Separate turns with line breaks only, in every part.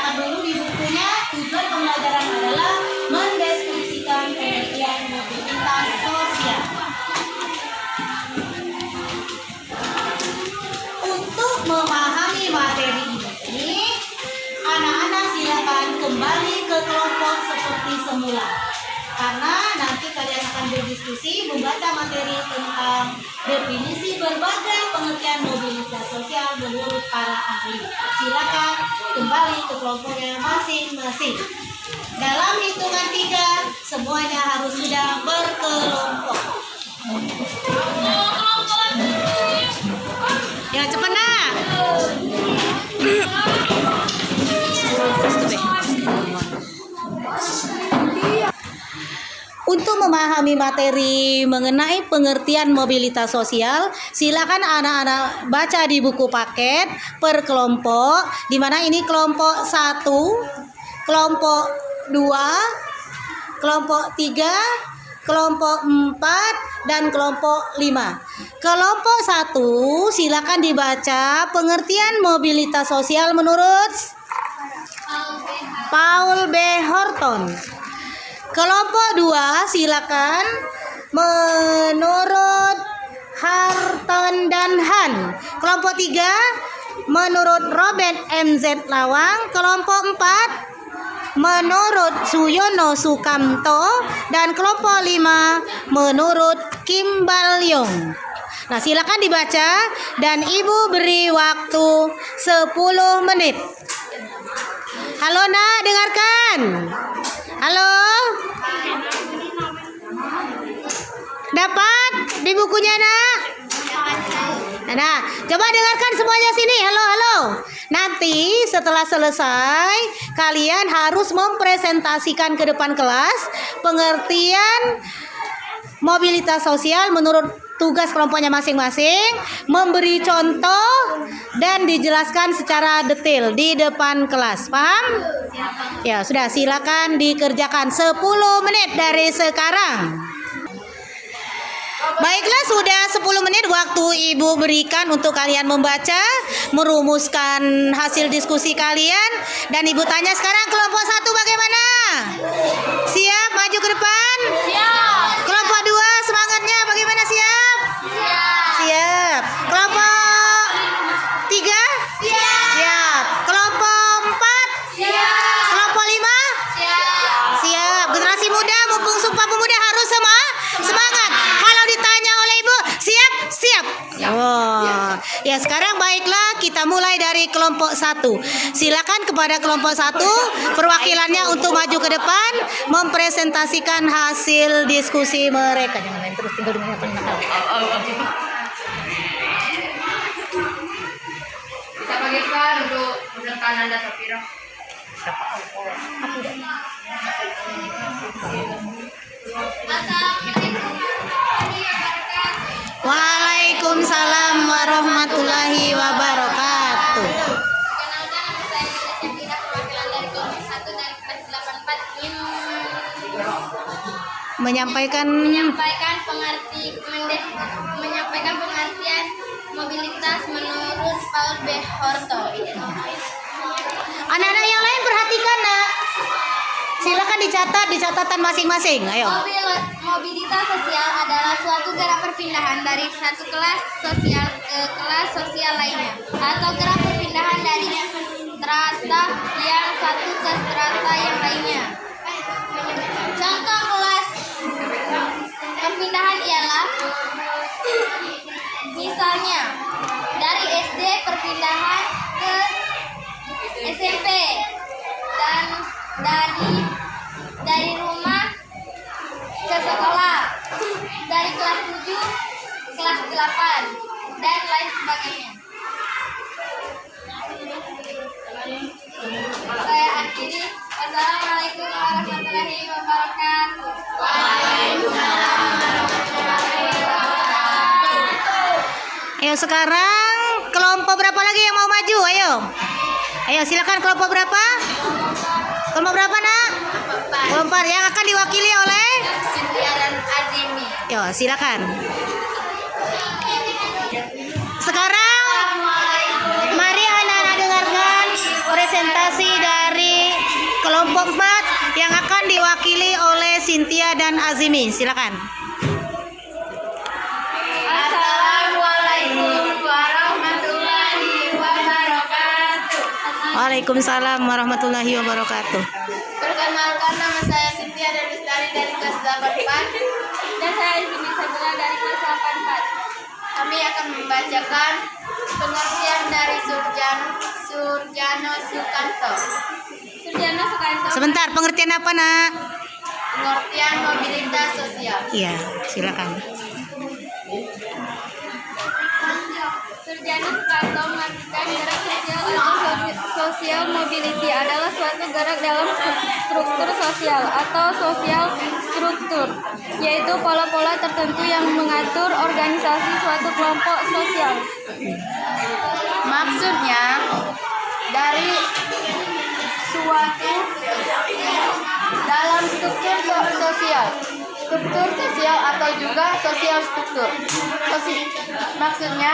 tanyakan dulu di bukunya. Tujuan pembelajaran adalah mendeskripsikan pengertian mobilitas sosial. Untuk memahami materi ini, anak-anak silakan kembali ke kelompok seperti semula. Karena nanti kalian akan berdiskusi membaca materi tentang definisi berbagai pengertian mobilitas sosial menurut para ahli. Silakan kembali ke kelompoknya masing-masing. Dalam hitungan 3, semuanya harus sudah berkelompok. Ya cepat nak. Untuk memahami materi mengenai pengertian mobilitas sosial, silakan anak-anak baca di buku paket per kelompok, di mana ini kelompok 1, kelompok 2, kelompok 3, kelompok 4, dan kelompok 5. Kelompok 1 silakan dibaca pengertian mobilitas sosial menurut Paul B. Horton. Kelompok 2 silakan menurut Horton dan Han. Kelompok 3 menurut Robert M.Z. Lawang. Kelompok 4 menurut Suyono Sukamto. Dan kelompok 5 menurut Kim Balyong. Nah, silakan dibaca dan Ibu beri waktu 10 menit. Halo nak, dengarkan. Halo? Dapat di bukunya nak? Nah, coba dengarkan semuanya sini. Halo, halo. Nanti setelah selesai, kalian harus mempresentasikan ke depan kelas pengertian mobilitas sosial menurut tugas kelompoknya masing-masing, memberi contoh dan dijelaskan secara detail di depan kelas. Paham? Ya, sudah, silakan dikerjakan 10 menit dari sekarang. Baiklah, sudah 10 menit waktu Ibu berikan untuk kalian membaca, merumuskan hasil diskusi kalian. Dan Ibu tanya sekarang kelompok 1 bagaimana? Siap maju ke depan? Siap. Kelompok 2 semangatnya bagaimana, siap? Siap. Siap. Kelompok 3? Siap. Siap. Kelompok 4? Siap. Kelompok 5? Siap. Siap. Generasi muda mumpung Sumpah Pemuda harus semangat. Kalau ditanya oleh Ibu, siap? Siap. Oh. Ya, sekarang baiklah kita mulai dari kelompok 1. Silakan kepada kelompok 1 perwakilannya untuk maju ke depan mempresentasikan hasil diskusi mereka. Jangan main terus, tinggal dengan apa yang nakal.
Kita bagikan untuk pesertaan Anda Safira.
Waalaikumsalam warahmatullahi wabarakatuh.
Perkenalkan, nama saya Safira, perwakilan dari kelompok 1 dan kelas 84
Menyampaikan
pengertian mobilitas menurut Paul B. Horton.
anak-anak yang lain perhatikan nak. Silakan dicatat di catatan masing-masing. Ayo.
Mobilitas sosial adalah suatu gerak perpindahan dari satu kelas sosial ke kelas sosial lainnya, atau gerak perpindahan dari strata yang satu ke strata yang lainnya. Contoh kelas perpindahan ialah misalnya dari SD perpindahan ke SMP, dan dari rumah ke sekolah, dari kelas 7 kelas 8, dan lain sebagainya. Saya akhiri. Wassalamualaikum warahmatullahi wabarakatuh.
Waalaikumsalam warahmatullahi wabarakatuh. Ayo sekarang kelompok berapa lagi yang mau maju? Ayo. Ayo silakan, kelompok berapa? Kelompok berapa nak? Kelompok yang akan diwakili oleh
Cynthia dan Azimi.
Yo, silakan. Sekarang mari anak-anak dengarkan presentasi dari kelompok 4 yang akan diwakili oleh Cynthia dan Azimi. Silakan.
Assalamualaikum warahmatullahi wabarakatuh.
Waalaikumsalam warahmatullahi wabarakatuh.
Perkenalkan, nama saya Cynthia dan Lestari dari kelas 84.
Dan saya Izmi Sabila dari kelas 84.
Kami akan membacakan pengertian dari Surjano Sukanto.
Surjana Sukanto.
Sebentar, pengertian apa, Nak?
Pengertian mobilitas sosial.
Iya, silakan.
Surjana Sukanto mengartikan gerak sosial atau social mobility adalah suatu gerak dalam struktur sosial atau sosial struktur, yaitu pola-pola tertentu yang mengatur organisasi suatu kelompok sosial.
Maksudnya dari suatu dalam struktur sosial atau juga sosial struktur. Maksudnya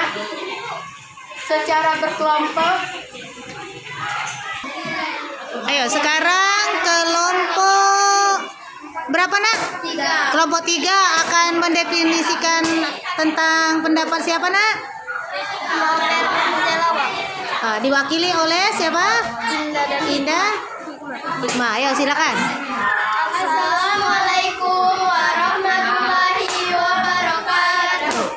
secara berkelompok.
Ayo, sekarang kelompok berapa, Nak?
3.
Kelompok 3 akan mendefinisikan tentang pendapat siapa, Nak? Diwakili oleh siapa? Indah. Hikmah. Ayo, silakan.
Assalamualaikum warahmatullahi wabarakatuh.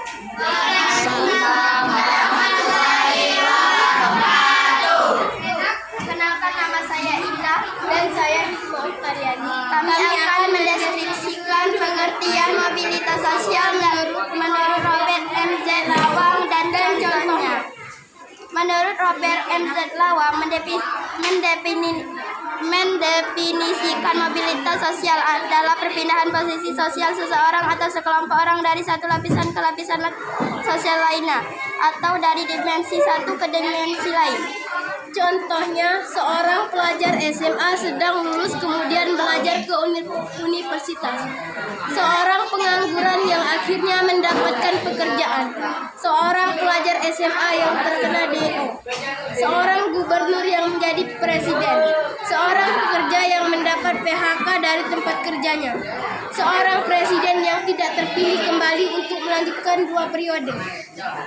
Kenalkan, nama saya Indah dan saya Hikmah Tariani. Kami akan mendefinisikan pengertian mobilitas sosial menurut Robert M.Z. Lawang dan contohnya. Menurut Robert M.Z. Lawang, mendefinisikan mobilitas sosial adalah perpindahan posisi sosial seseorang atau sekelompok orang dari satu lapisan ke lapisan sosial lainnya, atau dari dimensi satu ke dimensi lain. Contohnya, seorang pelajar SMA sedang lulus kemudian belajar ke universitas. Seorang pengangguran yang akhirnya mendapatkan pekerjaan. Seorang pelajar SMA yang terkena DO. Seorang gubernur yang menjadi presiden. Seorang pekerja yang mendapat PHK dari tempat kerjanya. Seorang presiden yang tidak terpilih kembali untuk melanjutkan 2 periode.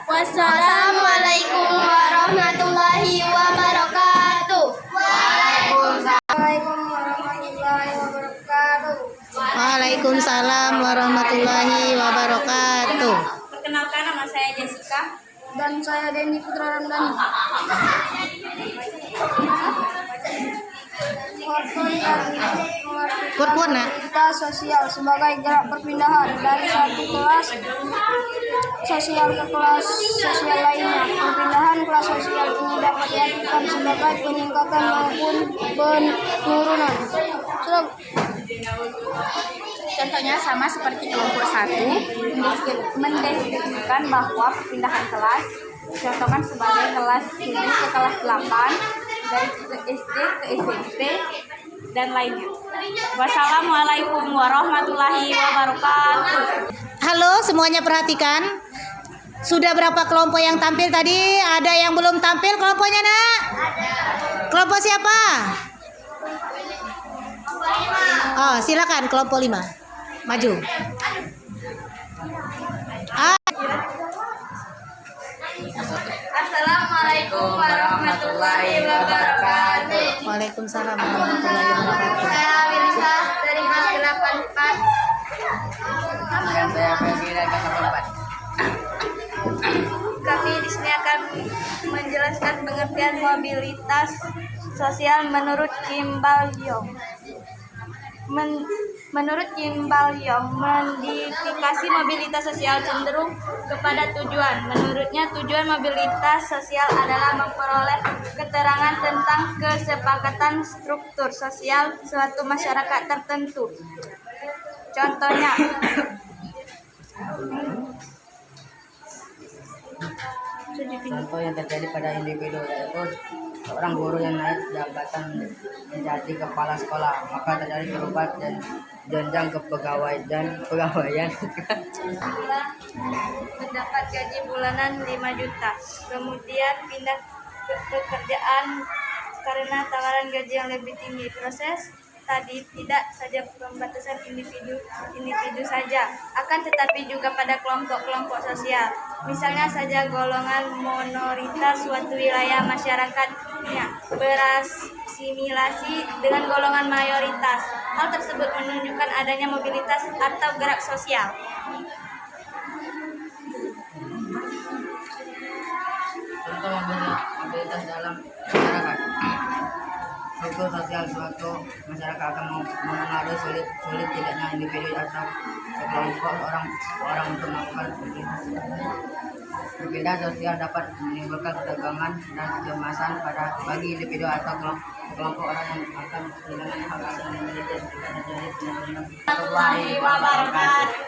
Wassalamualaikum warahmatullahi wabarakatuh. Waalaikumsalam warahmatullahi wabarakatuh.
Waalaikumsalam warahmatullahi wabarakatuh.
Perkenalkan, nama saya Jessica.
Dan saya Denny Putra Ramdhani.
Kuat-kuat, Nak.
Kita sosial sebagai gerak perpindahan dari satu kelas sosial ke kelas sosial lainnya. Perpindahan kelas sosial ini dapat diartikan sebagai peningkatan maupun penurunan.
Contohnya sama seperti kelompok 1, mendeskripsikan bahwa perpindahan kelas contohkan sebagai kelas 7 ke kelas 8, dari SD ke SMP, dan lainnya. Wassalamualaikum warahmatullahi wabarakatuh.
Halo, semuanya perhatikan. Sudah berapa kelompok yang tampil tadi? Ada yang belum tampil kelompoknya, Nak? Kelompok siapa? Oh, silakan kelompok 5. Maju.
Assalamualaikum warahmatullahi wabarakatuh.
Waalaikumsalam warahmatullahi wabarakatuh.
Saya Wirsa dari kelas 84. Kami di sini akan menjelaskan pengertian mobilitas sosial menurut Kimball Young. Menurut Kimball Young, modifikasi mobilitas sosial cenderung kepada tujuan. Menurutnya, tujuan mobilitas sosial adalah memperoleh keterangan tentang kesepakatan struktur sosial suatu masyarakat tertentu. Contohnya,
contoh yang terjadi pada individu yaitu seorang guru yang naik jabatan menjadi kepala sekolah, maka terjadi perubahan dan jenjang kepegawaian.
mendapat gaji bulanan 5 juta, kemudian pindah ke pekerjaan karena tawaran gaji yang lebih tinggi. Proses tadi tidak saja pembatasan individu saja, akan tetapi juga pada kelompok-kelompok sosial. Misalnya saja golongan minoritas suatu wilayah masyarakatnya berasimilasi dengan golongan mayoritas. Hal tersebut menunjukkan adanya mobilitas atau gerak sosial.
Contoh mobilitas dalam masyarakat. Struktur sosial suatu masyarakat akan mempengaruhi sulit tidaknya individu atau sekelompok orang untuk melakukan perbedaan sosial dapat menimbulkan ketegangan dan kecemasan bagi individu atau kelompok orang yang akan kehilangan hak asasi manusia jika terjadi penurunan wabarakatuh.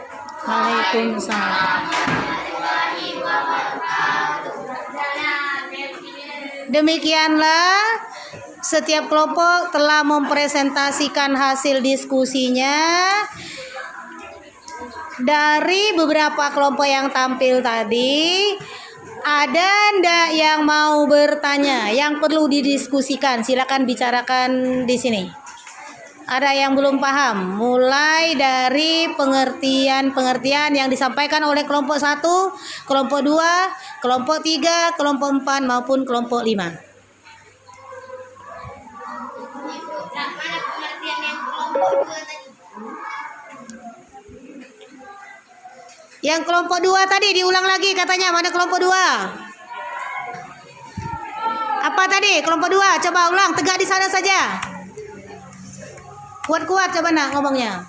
Waalaikumsalam. Demikianlah setiap kelompok telah mempresentasikan hasil diskusinya. Dari beberapa kelompok yang tampil tadi, ada ndak yang mau bertanya, yang perlu didiskusikan? Silakan bicarakan di sini. Ada yang belum paham, mulai dari pengertian yang disampaikan oleh kelompok 1, kelompok 2, kelompok 3, kelompok 4 maupun kelompok 5.
Nah, mana pengertian yang kelompok 2 tadi?
Yang kelompok 2 tadi diulang lagi katanya, mana kelompok 2? Apa tadi? Kelompok 2, coba ulang, tegak di sana saja. Kuat-kuat coba nak ngomongnya.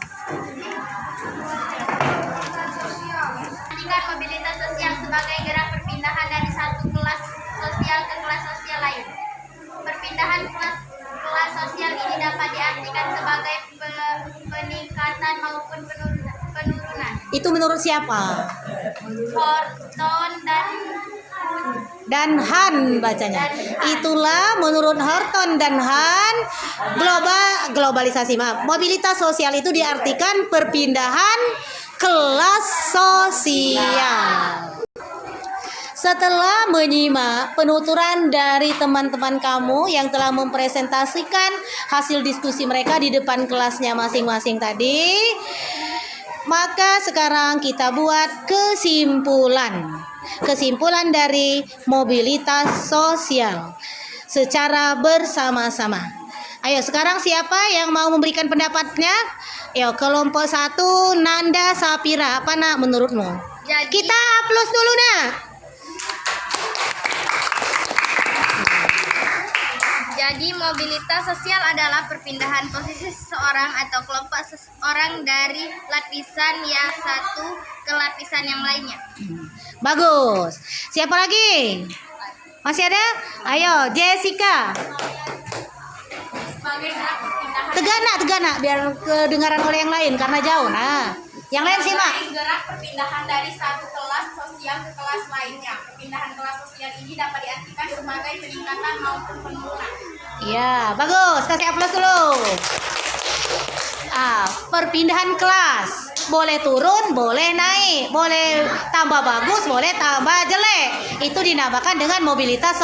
Artikan mobilitas sosial sebagai gerak perpindahan dari satu kelas sosial ke kelas sosial lain. Perpindahan kelas sosial ini dapat diartikan sebagai peningkatan maupun penurunan.
Itu menurut siapa?
Horton
Dan Han bacanya. Itulah menurut Horton dan Han, globalisasi, maaf. Mobilitas sosial itu diartikan perpindahan kelas sosial. Setelah menyimak penuturan dari teman-teman kamu yang telah mempresentasikan hasil diskusi mereka di depan kelasnya masing-masing tadi, maka sekarang kita buat kesimpulan dari mobilitas sosial secara bersama-sama. Ayo sekarang siapa yang mau memberikan pendapatnya? Ayo kelompok 1, Nanda Sapira, apa nak menurutmu? Kita aplaus dulu nak.
Jadi mobilitas sosial adalah perpindahan posisi seseorang atau kelompok seseorang dari lapisan yang satu ke lapisan yang lainnya.
Bagus. Siapa lagi? Masih ada? Ayo Jessica.
Sebagai gerak perpindahan.
Tegak nak biar kedengaran oleh yang lain karena jauh. Nah, yang lain simak.
Gerak perpindahan dari satu kelas sosial ke kelas lainnya. Perpindahan kelas sosial ini dapat diartikan sebagai peningkatan maupun penurunan.
Iya, bagus. Kasih aplaus dulu. Perpindahan kelas. Boleh turun, boleh naik, boleh tambah bagus, boleh tambah jelek. Itu dinamakan dengan mobilitas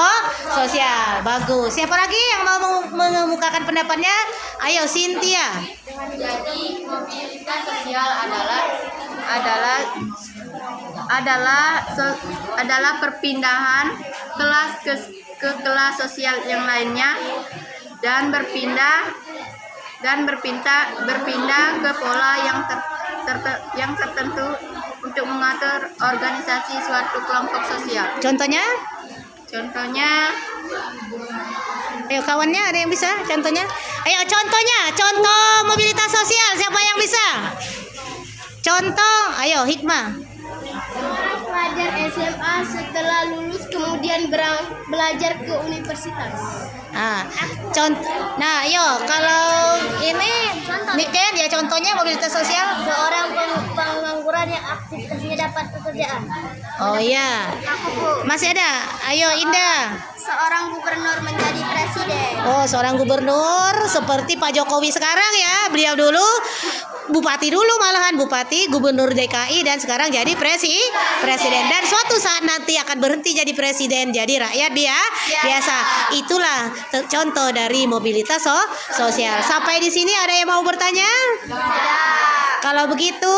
sosial. Bagus. Siapa lagi yang mau mengemukakan pendapatnya? Ayo Cynthia.
Jadi mobilitas sosial adalah perpindahan kelas ke kelas sosial yang lainnya dan berpindah ke pola yang tertentu untuk mengatur organisasi suatu kelompok sosial.
Contohnya? Ayo kawannya ada yang bisa? Contohnya? Ayo contoh mobilitas sosial siapa yang bisa? Contoh, ayo Hikmah.
Seorang pelajar SMA setelah lulus kemudian belajar ke universitas.
Nah, yo kalau ini Niken ya contohnya mobilitas sosial.
Seorang pengangguran yang aktivitasnya dapat pekerjaan.
Oh iya. Masih ada. Ayo Indah.
Seorang gubernur menjadi presiden.
Oh, seorang gubernur seperti Pak Jokowi sekarang ya. Beliau dulu bupati dulu, malahan bupati, gubernur DKI, dan sekarang jadi presiden. Dan suatu saat nanti akan berhenti jadi presiden, jadi rakyat dia biasa. Itulah contoh dari mobilitas sosial. Sampai di sini ada yang mau bertanya? Kalau begitu,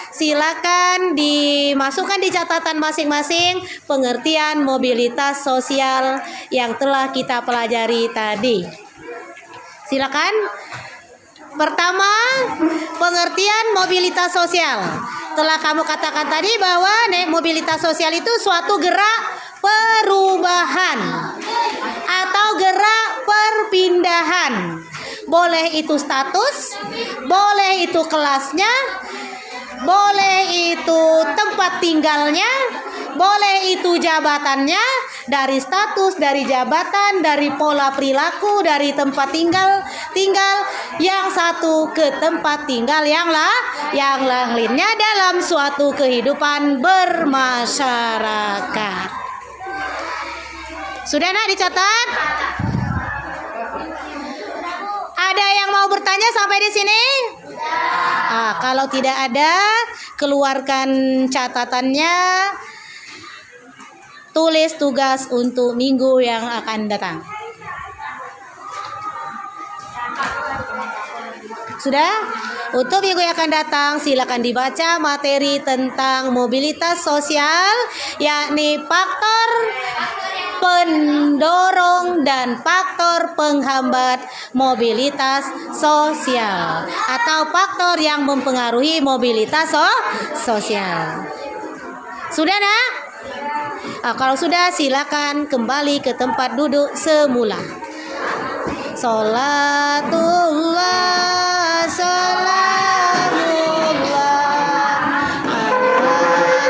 silakan dimasukkan di catatan masing-masing pengertian mobilitas sosial yang telah kita pelajari tadi. Silakan. Pertama, pengertian mobilitas sosial. Telah kamu katakan tadi bahwa mobilitas sosial itu suatu gerak perubahan atau gerak perpindahan. Boleh itu status, boleh itu kelasnya, boleh itu tempat tinggalnya, boleh itu jabatannya, dari status, dari jabatan, dari pola perilaku, dari tempat tinggal yang satu ke tempat tinggal yang lainnya dalam suatu kehidupan bermasyarakat. Sudah nak dicatat? Ada yang mau bertanya sampai di sini? Kalau tidak ada, keluarkan catatannya. Tulis tugas untuk minggu yang akan datang. Sudah? Untuk minggu yang akan datang, silakan dibaca materi tentang mobilitas sosial, yakni faktor pendorong dan faktor penghambat mobilitas sosial, atau faktor yang mempengaruhi mobilitas sosial. Sudah, nak? Kalau sudah, silakan kembali ke tempat duduk semula. Salatullah, salamullah ala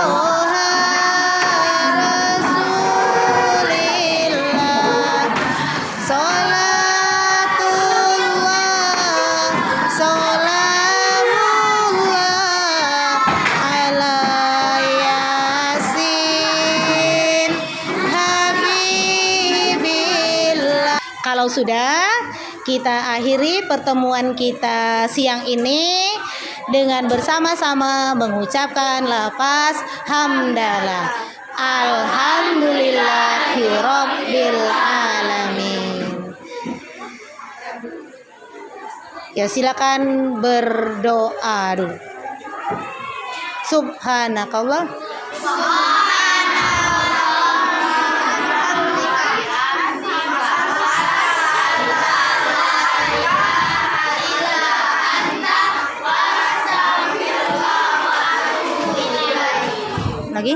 Toha Rasulillah. Salatullah, salamullah ala Yasin Habibillah. Kalau sudah, kita akhiri pertemuan kita siang ini dengan bersama-sama mengucapkan lafaz hamdalah. Alhamdulillahirabbil alamin. Ya, silakan berdoa dulu. Subhanakallah. Lagi?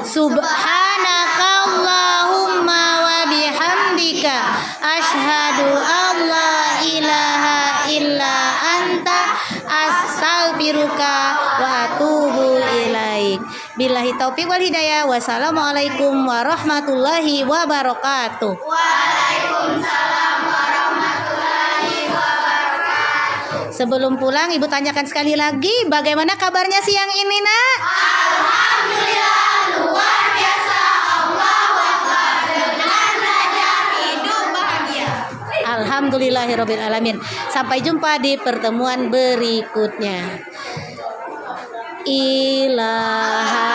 Subhanakallahumma wa bihamdika asyhadu an la ilaha illa anta astaghfiruka wa atubu ilaik. Billahi taufiq wal hidayah. Wassalamualaikum warahmatullahi wabarakatuh. Waalaikumsalam warahmatullahi wabarakatuh. Sebelum pulang, Ibu tanyakan sekali lagi, bagaimana kabarnya siang ini, nak? Alhamdulillah, luar biasa. Allahu Akbar. Dengan belajar hidup bahagia. Alhamdulillahirabbil alamin. Sampai jumpa di pertemuan berikutnya. Ilaha